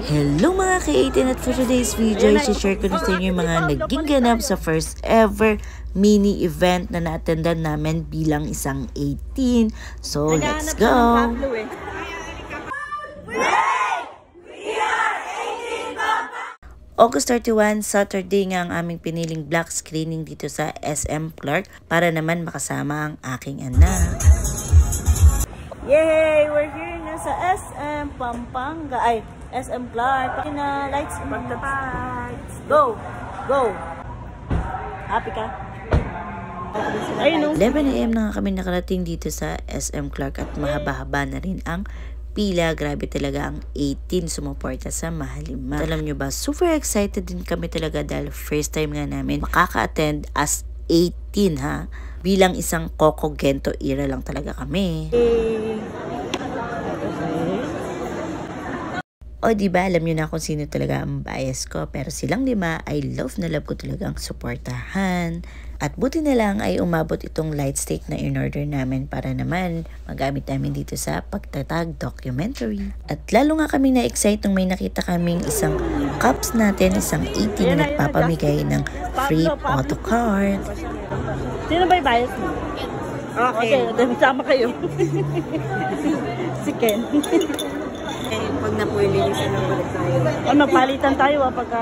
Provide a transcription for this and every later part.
Hello mga ka-18 at for today's video, i-share ko na sa inyo yung mga naging ganap sa first ever mini event na na-attendan namin bilang isang 18. So, let's go! August 31, Saturday nga ang aming piniling black screening dito sa SM Clark para naman makasama ang aking anak. Yay! We're here na sa SM Pampanga. Ay, SM Clark. Paki na lights. Lights. Go! Go! Happy ka? 11 AM na nga kami nakarating dito sa SM Clark at mahaba-haba na rin ang pila. Grabe talaga ang 18 sumuporta sa Mahalima. Alam nyo ba, super excited din kami talaga dahil first time nga namin makaka-attend as 18 ha. Bilang isang Coco Gento era lang talaga kami. O diba, alam nyo na kung sino talaga ang bias ko. Pero silang lima ay love na love ko talagang suportahan. At buti na lang ay umabot itong light stick na in-order namin para naman magamit namin dito sa pagtatag documentary. At lalo nga kami na-excite nung may nakita kaming isang cups natin, isang 18 na nagpapamigay ng free photo card. Sino ba yung bias mo? Okay, sama kayo. Si Ken. Pag napulilis na balik tayo. O, magpalitan tayo pagka...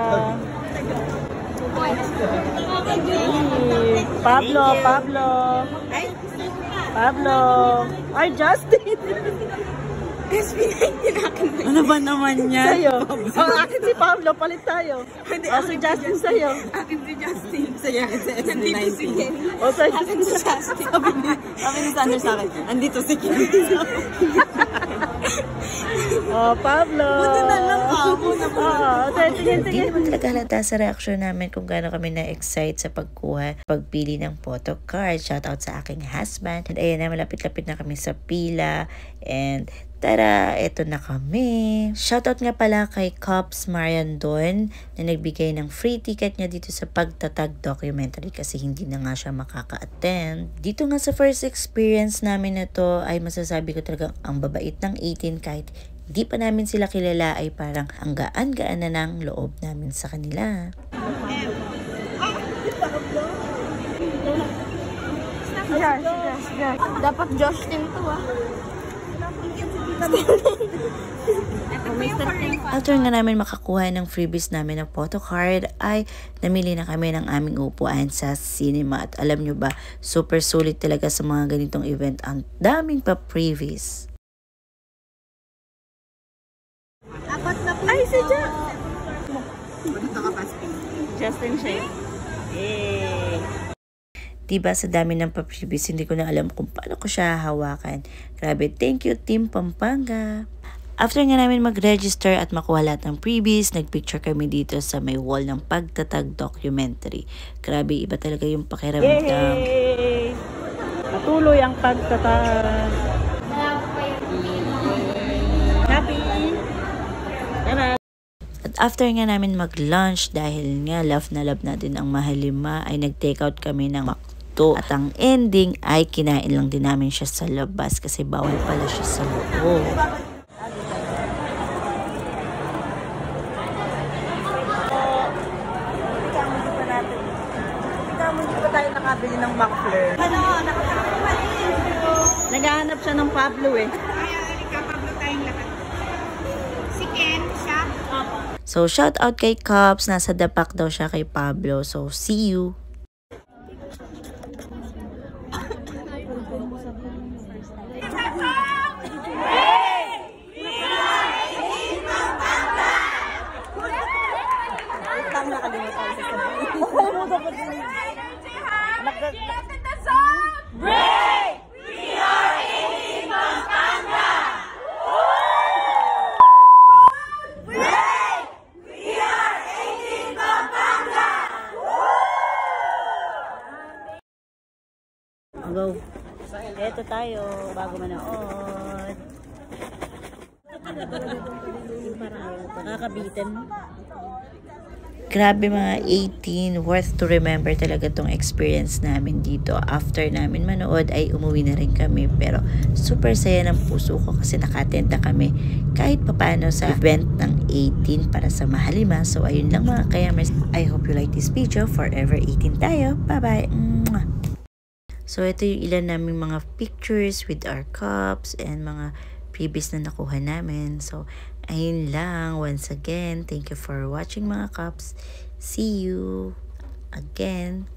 Pablo. Ay, Justin. Ano ba naman yan? Sa'yo. Akin si Pablo, palit tayo. Si Justin sa'yo. Akin si Justin. Sa'yo, nandito si Ken. Akin si Justin. Sabi ni Sander sa akin, andito si Ken. Pablo. Buti na lang ako. Hindi naman talaga halata sa reaksyon namin kung gaano kami na-excite sa pagpili ng photo card. Shoutout sa aking husband. And ayan na, malapit-lapit na kami sa pila. And tara, eto na kami. Shoutout nga pala kay Cops Marian Don na nagbigay ng free ticket niya dito sa pagtatag documentary kasi hindi na nga siya makaka-attend. Dito nga sa first experience namin na to ay masasabi ko talagang ang babait ng 18 kahit di pa namin sila kilala ay parang ang gaan-gaan na ng loob namin sa kanila. Dapat Josh team to After nga namin makakuha ng freebies namin ng photo card ay namili na kami ng aming upuan sa cinema. At alam nyo ba, super sulit talaga sa mga ganitong event. Ang daming pa freebies. Ay, si Justin siya. Diba sa dami ng pa-freebies, hindi ko na alam kung paano ko siya hawakan. Grabe, thank you Team Pampanga. After nga namin mag-register at makuha lahat ng freebies, nagpicture kami dito sa may wall ng pagtatag documentary. Grabe, iba talaga yung pakiramdam. Yay! Patuloy ang pagtatag. Happy! At after nga namin mag-lunch, dahil nga love na love natin ang Mahalima, ay nag-take out kami ng McDo. At ang ending ay kinain lang din namin siya sa labas kasi bawal pala siya sa loob. Hindi pa tayo nakabili ng muffler. Naghahanap siya ng Pablo eh. Pablo tayong lahat. Si Ken, siya. So, shout out kay Cops. Nasa dapak daw siya kay Pablo. So, see you. Go. Eto tayo, bago manood. Nakakabitin mo. Grabe mga 18, worth to remember talaga tong experience namin dito. After namin manood ay umuwi na rin kami, pero super saya ng puso ko kasi nakatenta kami kahit papano sa event ng 18 para sa Mahalima. So ayun lang mga kayamers, I hope you like this video. Forever 18 tayo, bye bye. So ito yung ilan naming mga pictures with our cups and mga previous na nakuha namin. So ayun lang. Once again, thank you for watching mga cups. See you again.